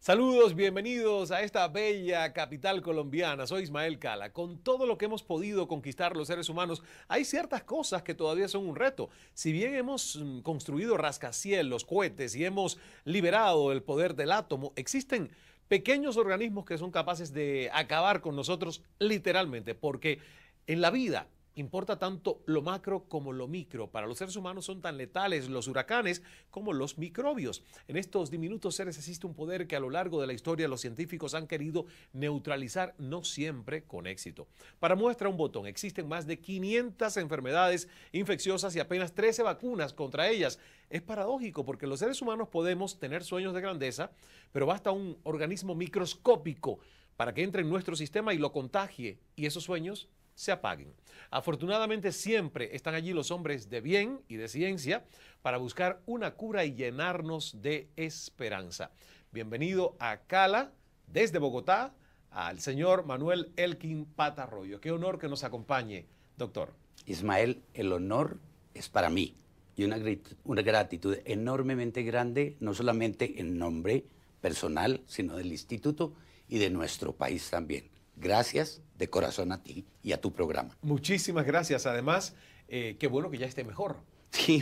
Saludos, bienvenidos a esta bella capital colombiana. Soy Ismael Cala. Con todo lo que hemos podido conquistar los seres humanos, hay ciertas cosas que todavía son un reto. Si bien hemos construido rascacielos, cohetes y hemos liberado el poder del átomo, existen pequeños organismos que son capaces de acabar con nosotros literalmente, porque en la vida importa tanto lo macro como lo micro. Para los seres humanos son tan letales los huracanes como los microbios. En estos diminutos seres existe un poder que a lo largo de la historia los científicos han querido neutralizar, no siempre con éxito. Para muestra un botón, existen más de 500 enfermedades infecciosas y apenas 13 vacunas contra ellas. Es paradójico porque los seres humanos podemos tener sueños de grandeza, pero basta un organismo microscópico para que entre en nuestro sistema y lo contagie, y esos sueños se apaguen. Afortunadamente siempre están allí los hombres de bien y de ciencia para buscar una cura y llenarnos de esperanza. Bienvenido a Cala, desde Bogotá, al señor Manuel Elkin Patarroyo. Qué honor que nos acompañe, doctor. Ismael, el honor es para mí y una gratitud enormemente grande, no solamente en nombre personal, sino del instituto y de nuestro país también. Gracias de corazón a ti y a tu programa. Muchísimas gracias. Además, qué bueno que ya esté mejor. Sí,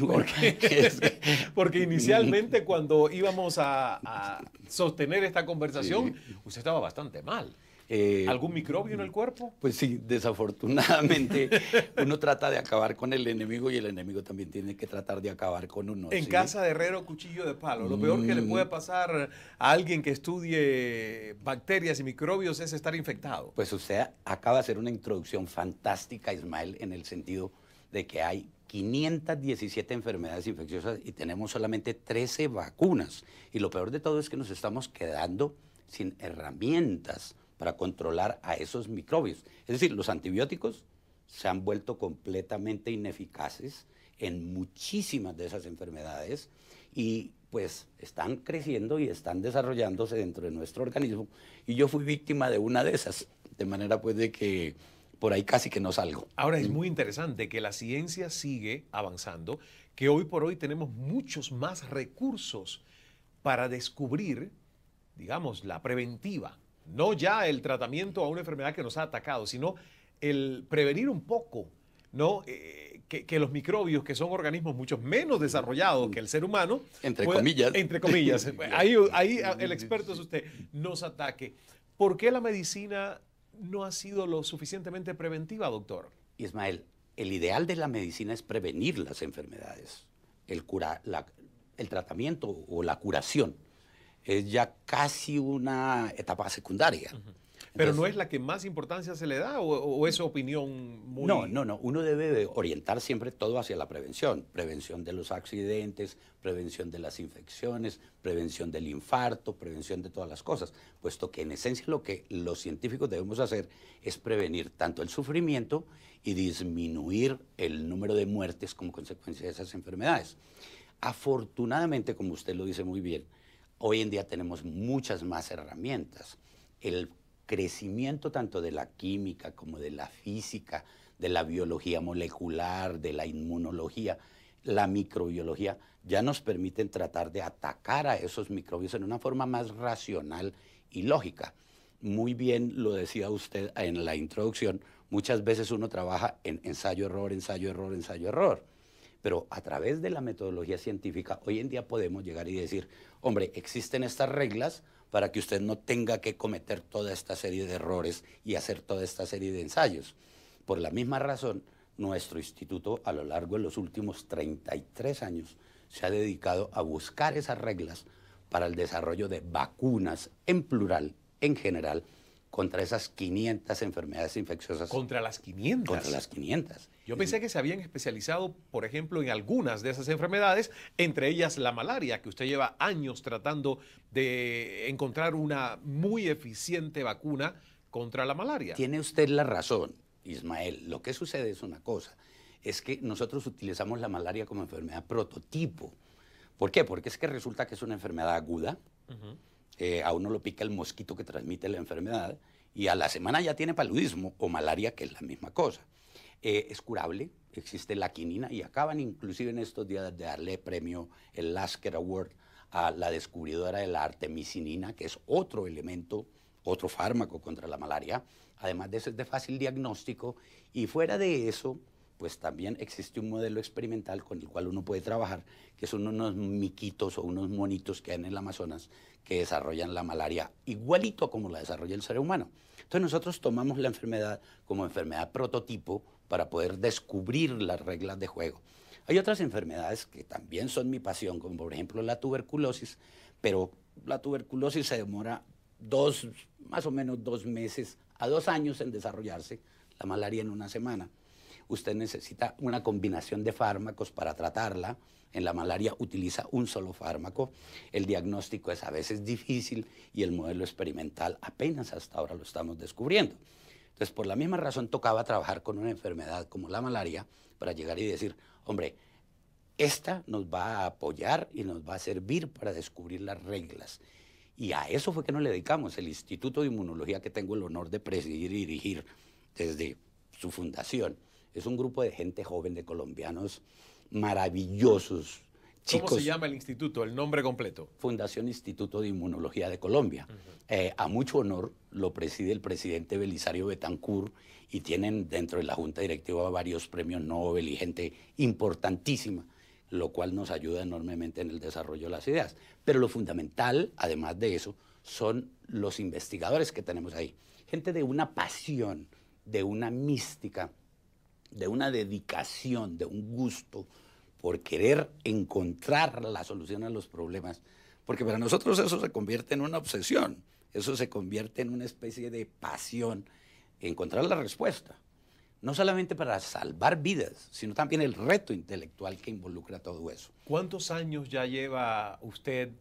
porque inicialmente cuando íbamos a sostener esta conversación, sí, usted estaba bastante mal. ¿Algún microbio en el cuerpo? Pues sí, desafortunadamente uno trata de acabar con el enemigo y el enemigo también tiene que tratar de acabar con uno. En casa de herrero, cuchillo de palo. Lo peor que le puede pasar a alguien que estudie bacterias y microbios es estar infectado. Pues usted acaba de hacer una introducción fantástica, Ismael, en el sentido de que hay 517 enfermedades infecciosas y tenemos solamente 13 vacunas. Y lo peor de todo es que nos estamos quedando sin herramientas para controlar a esos microbios. Es decir, los antibióticos se han vuelto completamente ineficaces en muchísimas de esas enfermedades y pues están creciendo y están desarrollándose dentro de nuestro organismo. Y yo fui víctima de una de esas, de manera pues de que por ahí casi que no salgo. Ahora es muy interesante que la ciencia sigue avanzando, que hoy por hoy tenemos muchos más recursos para descubrir, digamos, la preventiva. No ya el tratamiento a una enfermedad que nos ha atacado, sino el prevenir un poco, ¿no? Que los microbios, que son organismos mucho menos desarrollados que el ser humano, entre comillas, ahí el experto es usted, nos ataque. ¿Por qué la medicina no ha sido lo suficientemente preventiva, doctor? Ismael, el ideal de la medicina es prevenir las enfermedades. El tratamiento o la curación es ya casi una etapa secundaria. Pero entonces, ¿no es la que más importancia se le da o es opinión muy...? No. Uno debe orientar siempre todo hacia la prevención. Prevención de los accidentes, prevención de las infecciones, prevención del infarto, prevención de todas las cosas. Puesto que en esencia lo que los científicos debemos hacer es prevenir tanto el sufrimiento y disminuir el número de muertes como consecuencia de esas enfermedades. Afortunadamente, como usted lo dice muy bien, hoy en día tenemos muchas más herramientas. El crecimiento tanto de la química como de la física, de la biología molecular, de la inmunología, la microbiología, ya nos permiten tratar de atacar a esos microbios en una forma más racional y lógica. Muy bien lo decía usted en la introducción, muchas veces uno trabaja en ensayo-error, ensayo-error, ensayo-error. Pero a través de la metodología científica, hoy en día podemos llegar y decir, hombre, existen estas reglas para que usted no tenga que cometer toda esta serie de errores y hacer toda esta serie de ensayos. Por la misma razón, nuestro instituto a lo largo de los últimos 33 años se ha dedicado a buscar esas reglas para el desarrollo de vacunas en plural, en general, contra esas 500 enfermedades infecciosas. ¿Contra las 500? Contra las 500. Yo pensé que se habían especializado, por ejemplo, en algunas de esas enfermedades, entre ellas la malaria, que usted lleva años tratando de encontrar una muy eficiente vacuna contra la malaria. Tiene usted la razón, Ismael. Lo que sucede es una cosa, es que nosotros utilizamos la malaria como enfermedad prototipo. ¿Por qué? Porque es que resulta que es una enfermedad aguda. A uno lo pica el mosquito que transmite la enfermedad y a la semana ya tiene paludismo o malaria, que es la misma cosa. Es curable, existe la quinina y acaban inclusive en estos días de darle premio, el Lasker Award, a la descubridora de la artemisinina, que es otro elemento, otro fármaco contra la malaria. Además de eso es de fácil diagnóstico, y fuera de eso, pues también existe un modelo experimental con el cual uno puede trabajar, que son unos miquitos o unos monitos que hay en el Amazonas que desarrollan la malaria igualito como la desarrolla el ser humano. Entonces nosotros tomamos la enfermedad como enfermedad prototipo para poder descubrir las reglas de juego. Hay otras enfermedades que también son mi pasión, como por ejemplo la tuberculosis, pero la tuberculosis se demora más o menos 2 meses a 2 años en desarrollarse, la malaria en 1 semana. Usted necesita una combinación de fármacos para tratarla. En la malaria utiliza un solo fármaco. El diagnóstico es a veces difícil y el modelo experimental apenas hasta ahora lo estamos descubriendo. Entonces, por la misma razón tocaba trabajar con una enfermedad como la malaria para llegar y decir, hombre, esta nos va a apoyar y nos va a servir para descubrir las reglas. Y a eso fue que nos dedicamos. El Instituto de Inmunología, que tengo el honor de presidir y dirigir desde su fundación, es un grupo de gente joven, de colombianos maravillosos, chicos. ¿Cómo se llama el instituto, el nombre completo? Fundación Instituto de Inmunología de Colombia. A mucho honor lo preside el presidente Belisario Betancur, y tienen dentro de la junta directiva varios premios Nobel y gente importantísima, lo cual nos ayuda enormemente en el desarrollo de las ideas. Pero lo fundamental, además de eso, son los investigadores que tenemos ahí. Gente de una pasión, de una mística, de una dedicación, de un gusto por querer encontrar la solución a los problemas. Porque para nosotros eso se convierte en una obsesión, eso se convierte en una especie de pasión, encontrar la respuesta. No solamente para salvar vidas, sino también el reto intelectual que involucra todo eso. ¿Cuántos años ya lleva usted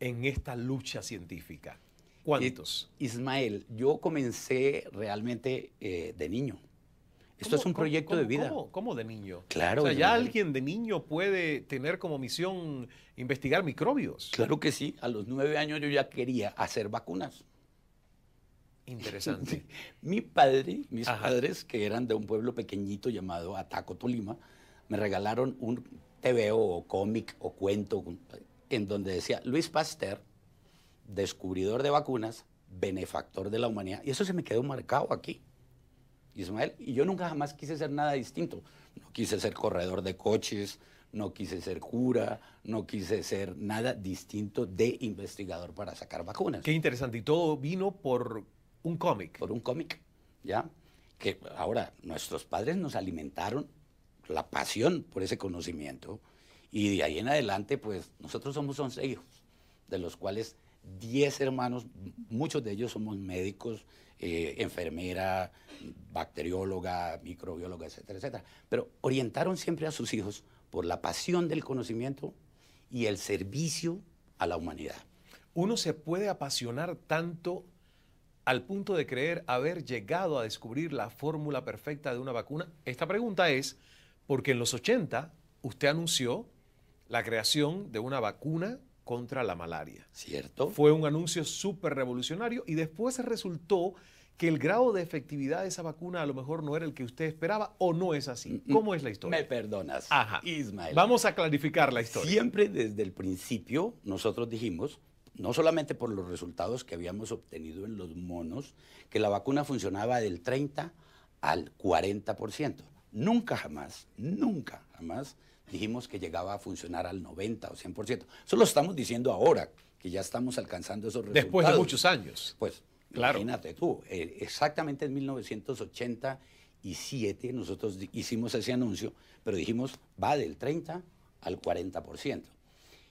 en esta lucha científica? ¿Cuántos? Ismael, yo comencé realmente de niño. Esto es un proyecto de vida. ¿Cómo de niño? Claro. O sea, ya alguien de niño puede tener como misión investigar microbios. Claro que sí. A los 9 años yo ya quería hacer vacunas. Interesante. Mis padres, que eran de un pueblo pequeñito llamado Ataco, Tolima, me regalaron un tebeo o cómic o cuento en donde decía Luis Pasteur, descubridor de vacunas, benefactor de la humanidad. Y eso se me quedó marcado aquí, Ismael. Y yo nunca jamás quise ser nada distinto. No quise ser corredor de coches, no quise ser cura, no quise ser nada distinto de investigador para sacar vacunas. Qué interesante. Y todo vino por un cómic. Por un cómic, ¿ya? Que ahora nuestros padres nos alimentaron la pasión por ese conocimiento, y de ahí en adelante, pues nosotros somos 11 hijos, de los cuales 10 hermanos, muchos de ellos somos médicos, enfermera, bacterióloga, microbióloga, etcétera, etcétera. Pero orientaron siempre a sus hijos por la pasión del conocimiento y el servicio a la humanidad. Uno se puede apasionar tanto al punto de creer haber llegado a descubrir la fórmula perfecta de una vacuna. Esta pregunta es porque en los 80 usted anunció la creación de una vacuna contra la malaria. ¿Cierto? Fue un anuncio súper revolucionario, y después resultó que el grado de efectividad de esa vacuna a lo mejor no era el que usted esperaba, ¿o no es así? ¿Cómo es la historia? Me perdonas, Ajá. Ismael. Vamos a clarificar la historia. Siempre desde el principio nosotros dijimos, no solamente por los resultados que habíamos obtenido en los monos, que la vacuna funcionaba del 30 al 40%. Nunca jamás dijimos que llegaba a funcionar al 90 o 100%. Eso lo estamos diciendo ahora, que ya estamos alcanzando esos resultados. Después de muchos años. Pues, claro. Imagínate tú, exactamente en 1987 nosotros hicimos ese anuncio, pero dijimos, va del 30 al 40%.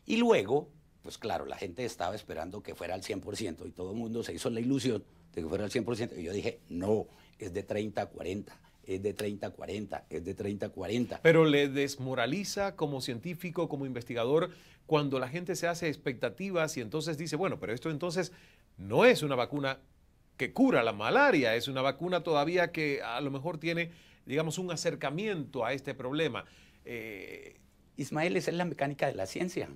Y luego, pues claro, la gente estaba esperando que fuera al 100%, y todo el mundo se hizo la ilusión de que fuera al 100%. Y yo dije, no, es de 30 a 40. Es de 30 a 40, es de 30 a 40. Pero le desmoraliza como científico, como investigador, cuando la gente se hace expectativas y entonces dice, bueno, pero esto entonces no es una vacuna que cura la malaria, es una vacuna todavía que a lo mejor tiene, digamos, un acercamiento a este problema. Ismael, esa es la mecánica de la ciencia.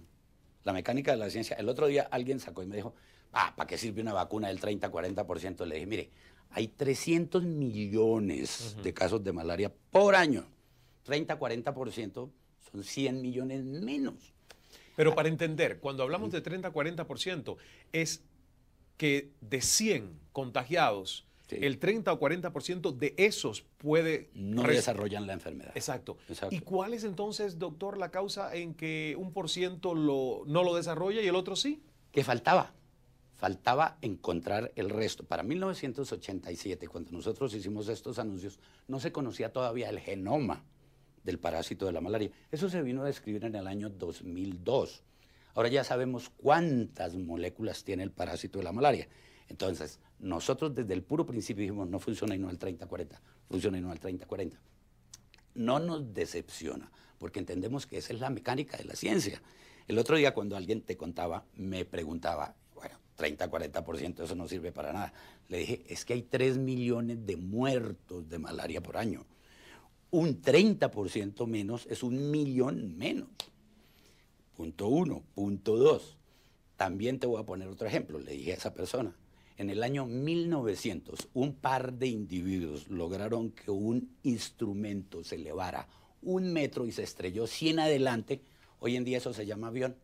La mecánica de la ciencia. El otro día alguien sacó y me dijo, ¿para qué sirve una vacuna del 30-40%? Le dije, mire, hay 300 millones de casos de malaria por año. 30-40% son 100 millones menos. Pero para entender, cuando hablamos de 30-40%, es que de 100 contagiados, Sí. el 30 o 40% de esos puede... No desarrollan la enfermedad. Exacto. Exacto. ¿Y cuál es entonces, doctor, la causa en que 1% no lo desarrolla y el otro sí? ¿Qué faltaba? Faltaba encontrar el resto. Para 1987, cuando nosotros hicimos estos anuncios, no se conocía todavía el genoma del parásito de la malaria. Eso se vino a describir en el año 2002. Ahora ya sabemos cuántas moléculas tiene el parásito de la malaria. Entonces, nosotros desde el puro principio dijimos, no funciona y no al 30-40, funciona y no al 30-40. No nos decepciona, porque entendemos que esa es la mecánica de la ciencia. El otro día cuando alguien te contaba, me preguntaba, bueno, 30-40%, eso no sirve para nada. Le dije, es que hay 3 millones de muertos de malaria por año. Un 30% menos es 1 millón menos. Punto 1. Punto 2. También te voy a poner otro ejemplo. Le dije a esa persona, en el año 1900, un par de individuos lograron que un instrumento se elevara 1 metro y se estrelló 100 adelante. Hoy en día eso se llama avión.